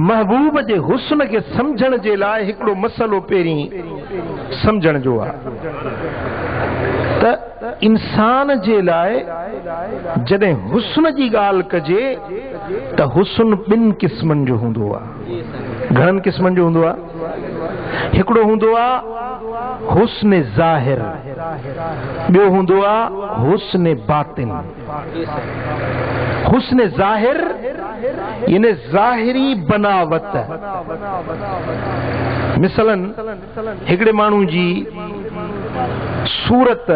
महबूब जे हुस्न के समझण जे लाइ हिकिड़ो मसलो पहिरीं समझण जो आहे त इंसान जे लाइ जॾहिं हुस्न जी ॻाल्हि कजे त हुस्न ॿिनि क़िस्मनि जो हूंदो आहे। घणनि क़िस्मनि जो हूंदो आहे? हिकिड़ो हूंदो आहे हुस्न ज़ाहिर, ॿियो हूंदो आहे हुस्न बातिन। हुस्न ज़ाहिर यानी ज़ाहिरी बनावत। मिसलन हिकिड़े माण्हू जी सूरत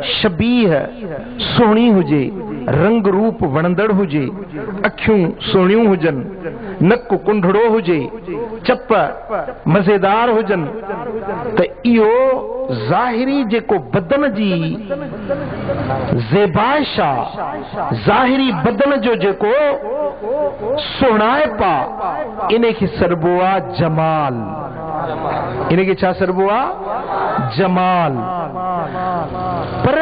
शबीह सुहिणी हुजे, रंग रूप वणंदड़ हुजे, अखियूं सुहिणियूं हुजनि, नक कुंडड़ो हुजे, चप मज़ेदार हुजनि, त इहो ज़ाहिरी जेको बदन जी ज़ेबाइश आहे, ज़ाहिरी बदन जो जेको सुहिणाइप आहे, इन खे सरबो आहे जमाल। इन खे छा सरबो आहे? जमाल। पर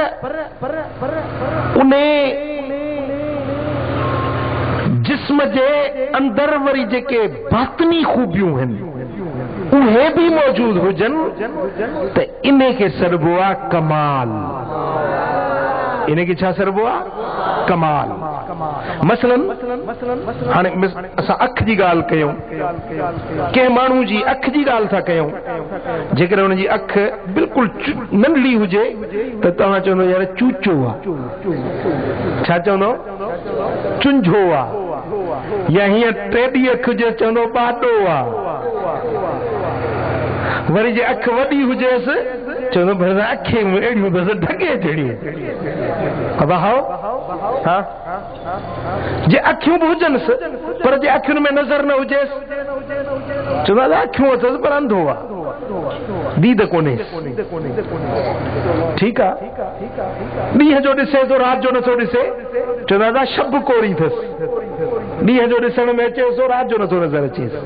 उन जिस्म जे अंदर वरी जेके बातनी खूबियूं आहिनि उहे बि मौजूद हुजनि त इन खे सरबो आहे कमाल। इन खे छा सरबो आहे? कमाल। मसलन हाणे असां अख जी ॻाल्हि कयूं, कंहिं माण्हू जी अख जी ॻाल्हि था कयूं, जेकर हुन जी अख बिल्कुलु नंढड़ी हुजे त तव्हां चवंदो यार चूचो आहे। छा चवंदो? चुंझो आहे। या हीअं टेडी अख हुजे चवंदो पाॾो आहे। वरी जे अख वॾी हुजेसि चवंदो भई अखे अहिड़ियूं बसि ढके जहिड़ियूं। हा जे अखियूं बि हुजनिसि पर जे अखियुनि में नज़र न हुजेसि चवंदो अखियूं अथसि पर अंधो आहे, दीद कोन्हे। ठीकु आहे, ॾींहं जो ॾिसे थो राति जो नथो ॾिसे, चवंदा शब कोरी अथसि, ॾींहं जो ॾिसण में अचे थो राति जो नथो नज़र अचेसि।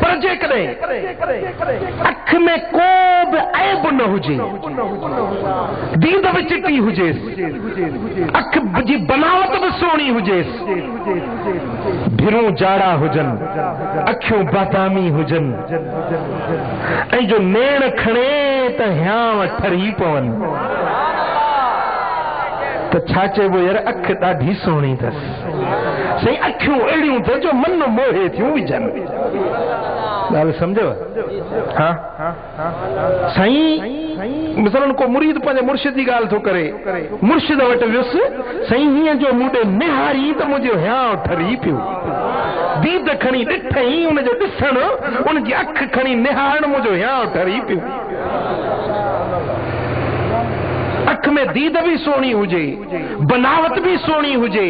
पर जेकॾहिं अख में को बि ऐब न हुजे, दीद बि चिटी हुजेसि, अख जी बनावट बि सुहिणी हुजेसि, भिरूं जाड़ा हुजनि, अखियूं बादामी हुजनि, ऐं जो नेण खणे त हियांव ठरी पवनि, त छा चइबो यार अख ॾाढी सुहिणी अथसि। साईं अखियूं अहिड़ियूं अथसि जो मन मोहे थियूं विझनि। ॻाल्हि सम्झव? हा साईं मिसलन को मुरीद पंहिंजे मुर्शिद जी ॻाल्हि थो करे, मुर्शिद वटि वियुसि, साईं हीअं जो मूं ॾे निहारी त मुंहिंजो हियांव ठरी पियो। दीद खणी ॾिठई, उनजो ॾिसण, उनजी अख खणी निहारण, मुंहिंजो हियांव ठरी पियो। अख में दीद भी सोनी हुजे, बनावट भी सोनी हुजे,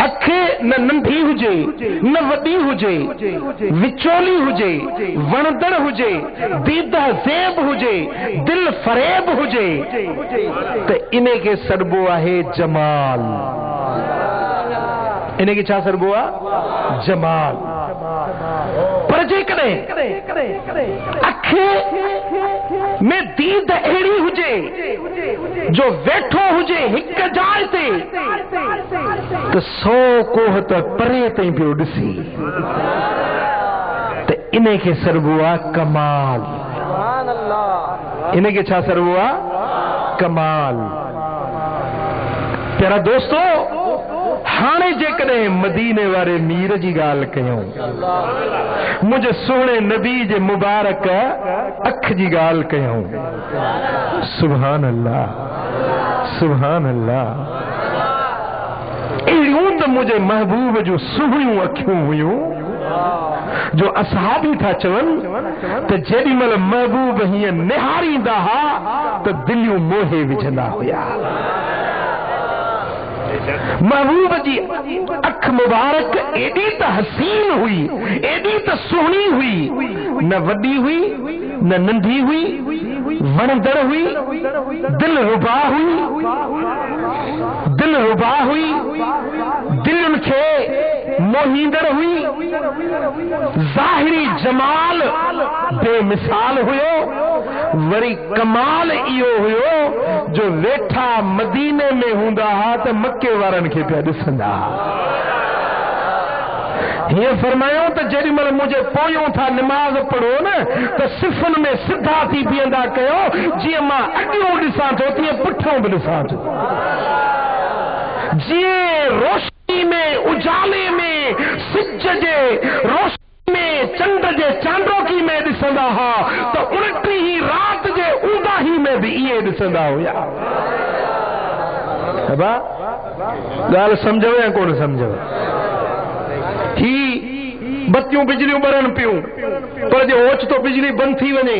अख न नंढी हुजे न वडी हुजे, विचोली हुजे, वणदड़ हुजे, दीद ज़ेब हुजे, दिल फरेब हुजे, त इने के सरबो आहे जमाल। इने के छा सरबो आहे? जमाल। पर जेकॾहिं अख में दीद अहिड़ी हुजे जो वेठो हुजे हिक जाइ ते त 100 कोह त परे ताईं पियो ॾिसी, त इन खे सरबो आहे कमाल। इन खे छा सरबो आहे? कमाल। प्यारा दोस्तो, हाणे जेकॾहिं मदीने वारे मीर जी ॻाल्हि कयूं, मुंहिंजे सुहिणे नबी जे मुबारक अख जी ॻाल्हि कयूं, सुभान अल्लाह, सुभान अल्लाह, अहिड़ियूं त मुंहिंजे महबूब जूं सुहिणियूं अखियूं हुयूं जो असहाबी था चवनि त जेॾी महिल महबूब हीअं निहारींदा हुआ त दिलियूं मोहे विझंदा हुया। महबूब जी अख मुबारक एडी त हसीन हुई, एडी त सुहिणी हुई, न वडी हुई न नंढी हुई, वणंदड़ हुई, दिल रुबा हुई, दिल रुबा हुई, दिलुनि खे मोहींदड़ हुई, ज़ाहिरी जमाल बेमिसाल हुयो, वरी कमाल इहो हुयो जो वेठा मदीने में हूंदा हा त मके वारनि खे पिया ॾिसंदा। یہ فرمایا تو جیڑی مل مجھے پویوں تھا نماز پڑھو نا تو صفن میں سدھا تھی پیندہ کہو جی ماں اگیوں ڈساں تو ہوتی ہیں پٹھوں بھی ڈساں تو جی روشنی میں اجالے میں سج جے روشنی میں چند جے چاندوں کی میں ڈسندا ہا تو الٹی ہی رات جے اوندا ہی میں بھی یہ ڈسندا ہو یا ابا گال سمجھو یا کون سمجھو ہی بتیوں بجلیوں برن پیوں پر جو اوچ تو بجلی بند تھی ونے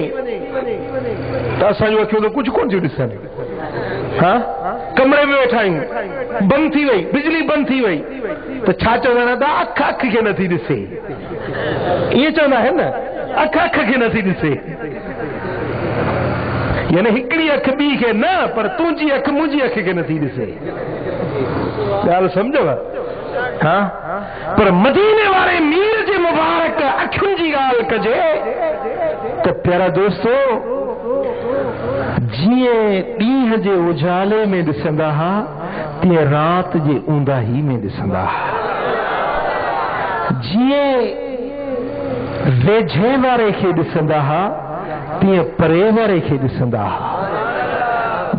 تو اساں جو اکھیوں تو کچھ کون تھی ڈسن ہاں کمرے میں بیٹھائیں بند تھی وئی بجلی بند تھی وئی تو چھا چونا تھا اکھ اکھ کے نہ تھی ڈسے یہ چونا ہے نا اکھ اکھ کے نہ تھی ڈسے یعنی ہکڑی اکھ بی کے نہ پر تونجی اکھ مجھے اکھ کے نہ تھی ڈسے گال سمجھو ہاں پر مدینے والے میر جے مبارک اکھن جی گال کجے تو پیارا دوستو جیے ڈیہ جے اجالے میں ڈسندا ہا تے رات جے اوندا ہی میں ڈسندا ہا جیے ویجھے وارے کے ڈسندا ہا تے پرے وارے کے ڈسندا ہا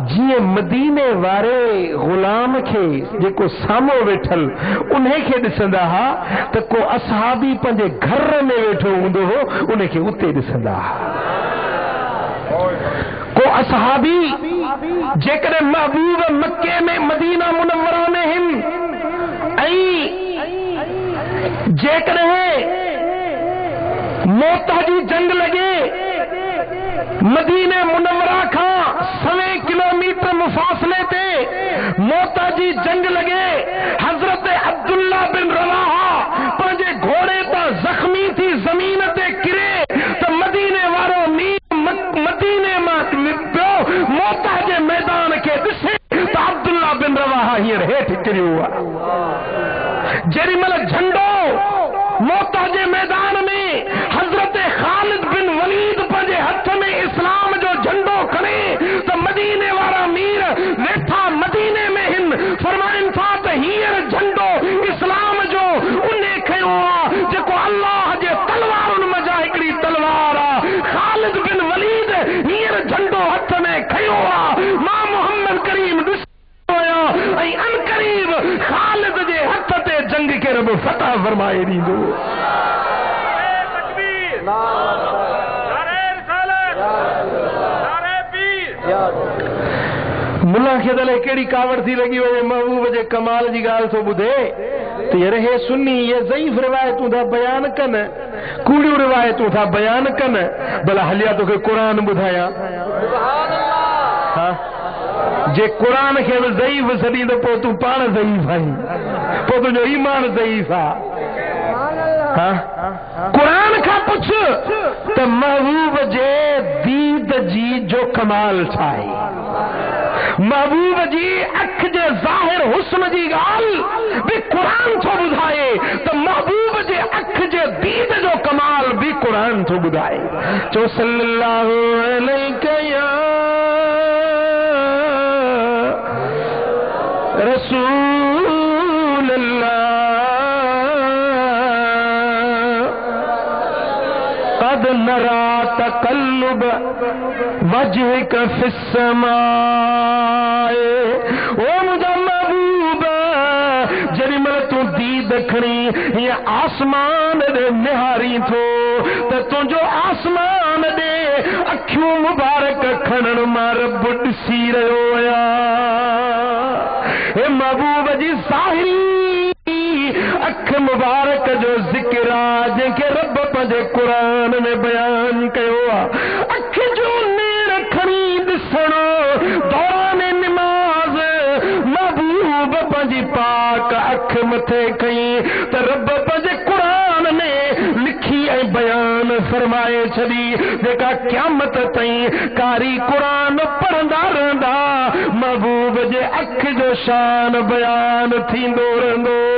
جیے مدینے وارے غلام کے جے کو سامو ویٹھل انہیں کے ڈسندا ہا تو کو اصحابی پنجے گھر میں ویٹھو ہوندو ہو انہیں کے اتے ڈسندا ہا کو اصحابی جیکر محبوب مکے میں مدینہ منورہ میں ہم جیکر موتا جی جنگ لگے مدینہ منورہ کھا 100 کلومیٹر مفاصلے تے موتا جی جنگ لگے حضرت عبداللہ بن رواحہ پنجے گھوڑے تا زخمی تھی زمین تے کرے تو مدینے وارو مدینے موتا جے میدان کے دسے تو عبداللہ بن رواحہ ہی رہیٹ کری ہوا جیری مل جھنڈو موتا جے میدان میں حضرت خالد بن ولید پنجے ہتھ میں اسلام جو جھنڈو کھڑے تو مدینے والا میر ویٹھا مدینے میں ہن فرمائن تھا تو ہیر جھنڈو اسلام جو انہیں کھیو جے کو اللہ جے تلوار ان مجا ہکڑی تلوار خالد بن ولید ہیر جھنڈو ہتھ میں کھیو ماں محمد کریم ای ان قریب خالد جے ہتھ تے جنگ کے رب فتح فرمائے دیندو ملا کے دلے کیڑی کاوڑ تھی لگی ہوئے محبوب جے کمال جی گال تو بدھے تو یہ رہے سنی یہ ضعیف روایتوں تھا بیان کن کوڑیوں روایتوں تھا بیان کن بلا حلیہ تو کہ قرآن بدھایا ہاں جے قرآن کے ضعیف سڑی تو پو تو پان ضعیف آئی پو تو جو ایمان ضعیف آ قرآن کا پوچھ تو محبوب جے دید جی جو کمال چھائی محبوب جی اکھ جے ظاہر حسن جی گال بھی قرآن تو بدھائے تو محبوب جے اکھ جے دید جو کمال بھی قرآن تو بدھائے جو صلی اللہ علیہ یا رسول اللہ قد نرا تقلب وجهك في السماء او مجھا محبوب جری مل تو دی دکھنی یہ آسمان دے نہاری تو جو آسمان دے اکھیوں مبارک کھنن مار بڑ سی رہو یا اے محبوب جی ظاہری اکھ مبارک جو ذکر آج کے رب پجے قرآن میں بیان کہو اکھ جو خرید سنو دوران نماز محبوب پنجی پاک اکھ متھے کہیں تو رب پنجے قرآن نے لکھی اے بیان فرمائے چھڑی دیکھا قیامت تئیں کاری قرآن پڑھندا رہندا محبوب جے اکھ جو شان بیان تھیندو رہندو